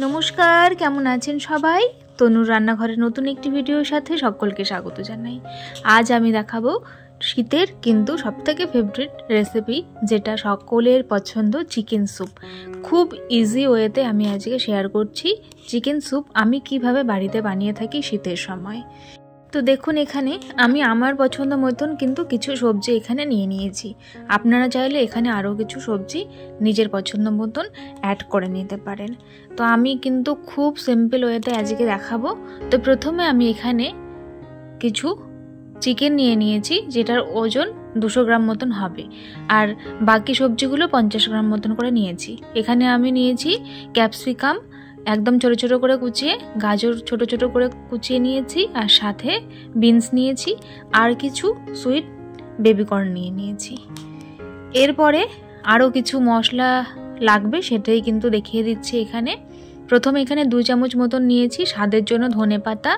নমস্কার, কেমন আছেন সবাই? তনুর রান্নাঘরের নতুন একটি ভিডিওর সাথে সকলকে স্বাগত জানাই। আজ আমি দেখাবো শীতের কিন্তু সবথেকে ফেভারিট রেসিপি, যেটা সকলের পছন্দ, চিকেন স্যুপ। খুব ইজি ওয়েতে আমি আজকে শেয়ার করছি চিকেন স্যুপ আমি কিভাবে বাড়িতে বানিয়ে থাকি শীতের সময়। তো দেখুন, এখানে আমি আমার পছন্দ মতন কিন্তু কিছু সবজি এখানে নিয়ে নিয়েছি। আপনারা চাইলে এখানে আরও কিছু সবজি নিজের পছন্দ মতন অ্যাড করে নিতে পারেন। তো আমি কিন্তু খুব সিম্পল ওয়েতে আজকে দেখাবো। তো প্রথমে আমি এখানে কিছু চিকেন নিয়ে নিয়েছি, যেটার ওজন 200 গ্রাম মতন হবে, আর বাকি সবজিগুলো 50 গ্রাম মতন করে নিয়েছি। এখানে আমি নিয়েছি ক্যাপসিকাম একদম ছোট ছোট করে কুচিয়ে, গাজর ছোট ছোট করে কুচিয়ে নিয়েছি, আর সাথে বিনস নিয়েছি, আর কিছু সুইট বেবিকর্ন নিয়ে নিয়েছি। এরপরে আরও কিছু মশলা লাগবে, সেটাই কিন্তু দেখিয়ে দিচ্ছি এখানে। প্রথমে এখানে 2 চামচ মতন নিয়েছি স্বাদের জন্য ধনেপাতা,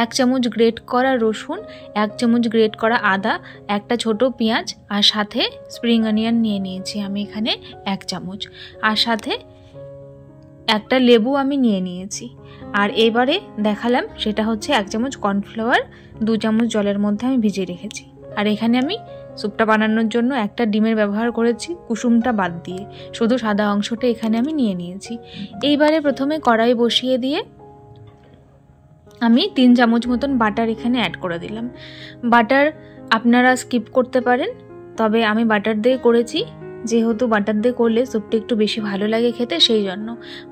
1 চামচ গ্রেট করা রসুন, 1 চামচ গ্রেট করা আদা, একটা ছোট পেঁয়াজ, আর সাথে স্প্রিং অনিয়ন নিয়ে নিয়েছি আমি এখানে 1 চামচ, আর সাথে একটা লেবু আমি নিয়ে নিয়েছি। আর এবারে দেখালাম সেটা হচ্ছে 1 চামচ কর্নফ্লাওয়ার 2 চামচ জলের মধ্যে আমি ভিজিয়ে রেখেছি। আর এখানে আমি স্যুপটা বানানোর জন্য একটা ডিমের ব্যবহার করেছি, কুসুমটা বাদ দিয়ে, শুধু সাদা অংশটা এখানে আমি নিয়ে নিয়েছি। এইবারে প্রথমে কড়াই বসিয়ে দিয়ে আমি 3 চামচ মতন বাটার এখানে অ্যাড করে দিলাম। বাটার আপনারা স্কিপ করতে পারেন, তবে আমি বাটার দিয়ে করেছি, যেহেতু বাটার দিয়ে করলে স্যুপটা একটু বেশি ভালো লাগে খেতে, সেই জন্য।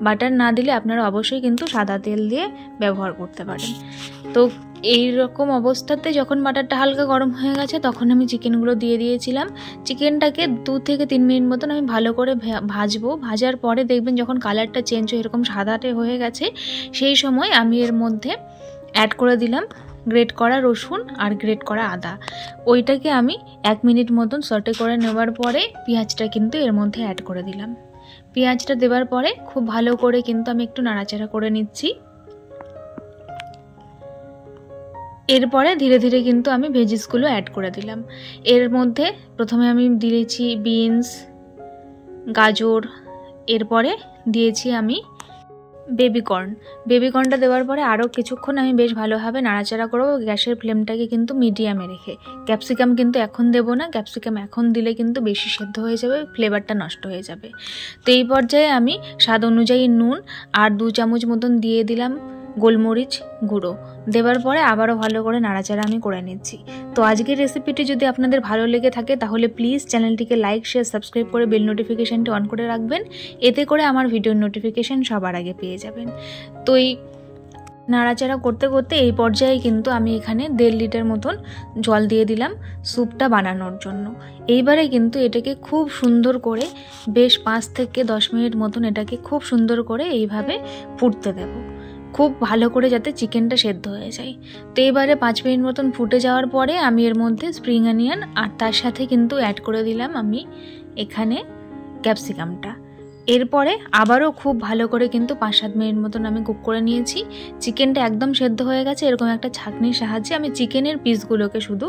বাটার না দিলে আপনারা অবশ্যই কিন্তু সাদা তেল দিয়ে ব্যবহার করতে পারেন। তো এই রকম অবস্থাতে যখন বাটারটা হালকা গরম হয়ে গেছে, তখন আমি চিকেনগুলো দিয়ে দিয়েছিলাম। চিকেনটাকে 2 থেকে 3 মিনিট মতন আমি ভালো করে ভাজবো। ভাজার পরে দেখবেন যখন কালারটা চেঞ্জ হয়ে এরকম সাদাটে হয়ে গেছে, সেই সময় আমি এর মধ্যে অ্যাড করে দিলাম গ্রেট করা রসুন আর গ্রেট করা আদা। ওইটাকে আমি 1 মিনিট মতন সটে করে নেওয়ার পরে পেঁয়াজটা কিন্তু এর মধ্যে অ্যাড করে দিলাম। পেঁয়াজটা দেওয়ার পরে খুব ভালো করে কিন্তু আমি একটু নাড়াচাড়া করে নিচ্ছি। এরপরে ধীরে ধীরে কিন্তু আমি ভেজিসগুলো অ্যাড করে দিলাম। এর মধ্যে প্রথমে আমি দিয়েছি বিনস, গাজর, এরপরে দিয়েছি আমি বেবিকর্নটা দেওয়ার পরে আরও কিছুক্ষণ আমি বেশ ভালোভাবে নাড়াচাড়া করব, গ্যাসের ফ্লেমটাকে কিন্তু মিডিয়ামে রেখে। ক্যাপসিকাম কিন্তু এখন দেব না, ক্যাপসিকাম এখন দিলে কিন্তু বেশি সেদ্ধ হয়ে যাবে, ফ্লেভারটা নষ্ট হয়ে যাবে। তো এই পর্যায়ে আমি স্বাদ অনুযায়ী নুন আর 2 চামচ মতন দিয়ে দিলাম গোলমরিচ গুঁড়ো। দেওয়ার পরে আবারও ভালো করে নাড়াচাড়া আমি করে নিচ্ছি। তো আজকের রেসিপিটি যদি আপনাদের ভালো লেগে থাকে, তাহলে প্লিজ চ্যানেলটিকে লাইক, শেয়ার, সাবস্ক্রাইব করে বেল নোটিফিকেশানটি অন করে রাখবেন। এতে করে আমার ভিডিওর নোটিফিকেশান সবার আগে পেয়ে যাবেন। তো এই নাড়াচাড়া করতে করতে এই পর্যায়ে কিন্তু আমি এখানে 1.5 লিটার মতন জল দিয়ে দিলাম স্যুপটা বানানোর জন্য। এইবারে কিন্তু এটাকে খুব সুন্দর করে বেশ 5 থেকে 10 মিনিট মতন এটাকে খুব সুন্দর করে এইভাবে ফুটতে দেব, খুব ভালো করে যাতে চিকেনটা সেদ্ধ হয়ে যায়। তো এবারে 5 মিনিট মতন ফুটে যাওয়ার পরে আমি এর মধ্যে স্প্রিং অনিয়ন আর তার সাথে কিন্তু অ্যাড করে দিলাম আমি এখানে ক্যাপসিকামটা। এরপরে আবারও খুব ভালো করে কিন্তু 5-7 মিনিট মতন আমি কুক করে নিয়েছি। চিকেনটা একদম সেদ্ধ হয়ে গেছে। এরকম একটা ছাঁকনির সাহায্যে আমি চিকেনের পিসগুলোকে শুধু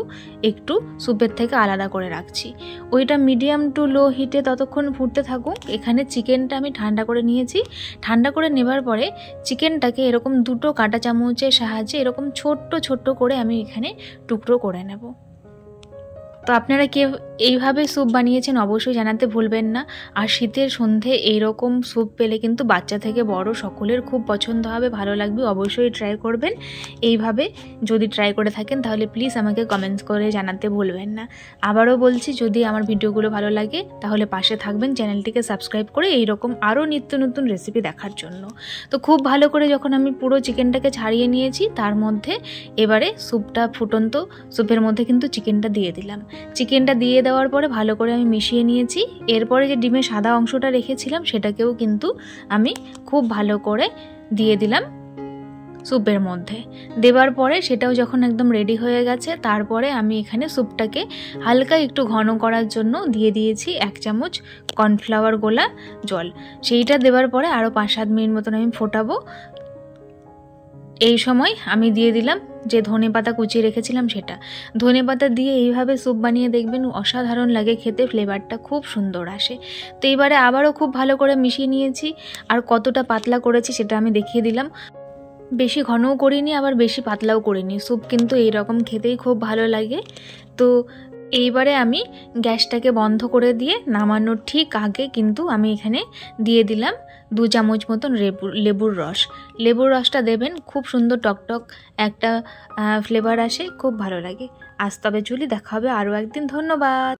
একটু স্যুপের থেকে আলাদা করে রাখছি। ওইটা মিডিয়াম টু লো হিটে ততক্ষণ ফুটতে থাকুক। এখানে চিকেনটা আমি ঠান্ডা করে নিয়েছি। ঠান্ডা করে নেবার পরে চিকেনটাকে এরকম 2টো কাঁটা চামচের সাহায্যে এরকম ছোট্ট ছোট্ট করে আমি এখানে টুকরো করে নেব। তো আপনারা কে এইভাবে স্যুপ বানিয়েছেন অবশ্যই জানাতে ভুলবেন না। আর শীতের সন্ধে এইরকম স্যুপ পেলে কিন্তু বাচ্চা থেকে বড় সকলের খুব পছন্দ হবে, ভালো লাগবে। অবশ্যই ট্রাই করবেন। এইভাবে যদি ট্রাই করে থাকেন তাহলে প্লিজ আমাকে কমেন্টস করে জানাতে ভুলবেন না। আবারও বলছি, যদি আমার ভিডিওগুলো ভালো লাগে তাহলে পাশে থাকবেন চ্যানেলটিকে সাবস্ক্রাইব করে এইরকম আরও নিত্য নতুন রেসিপি দেখার জন্য। তো খুব ভালো করে যখন আমি পুরো চিকেনটাকে ছাড়িয়ে নিয়েছি, তার মধ্যে এবারে স্যুপটা ফুটন্ত স্যুপের মধ্যে কিন্তু চিকেনটা দিয়ে দিলাম। চিকেনটা দিয়ে দেওয়ার পরে ভালো করে আমি মিশিয়ে নিয়েছি। এরপরে যে ডিমের সাদা অংশটা রেখেছিলাম সেটাকেও কিন্তু আমি খুব ভালো করে দিয়ে দিলাম স্যুপের মধ্যে। দেওয়ার পরে সেটাও যখন একদম রেডি হয়ে গেছে, তারপরে আমি এখানে স্যুপটাকে হালকা একটু ঘন করার জন্য দিয়ে দিয়েছি 1 চামচ কর্নফ্লাওয়ার গোলা জল। সেইটা দেওয়ার পরে আরও 5-7 মিনিট মতন আমি ফোটাবো। এই সময় আমি দিয়ে দিলাম যে ধনেপাতা কুচিয়ে রেখেছিলাম সেটা। ধনেপাতা দিয়ে এইভাবে স্যুপ বানিয়ে দেখবেন, অসাধারণ লাগে খেতে, ফ্লেভারটা খুব সুন্দর আসে। তো এবারে আবারও খুব ভালো করে মিশিয়ে নিয়েছি। আর কতটা পাতলা করেছি সেটা আমি দেখিয়ে দিলাম। বেশি ঘনও করিনি আবার বেশি পাতলাও করিনি। স্যুপ কিন্তু এইরকম খেতেই খুব ভালো লাগে। তো এইবারে আমি গ্যাসটাকে বন্ধ করে দিয়ে নামানোর ঠিক আগে কিন্তু আমি এখানে দিয়ে দিলাম 2 চামচ মতন লেবুর রস। লেবুর রসটা দেবেন, খুব সুন্দর টকটক একটা ফ্লেভার আসে, খুব ভালো লাগে। আজ তবে চলি, দেখা হবে আরও একদিন। ধন্যবাদ।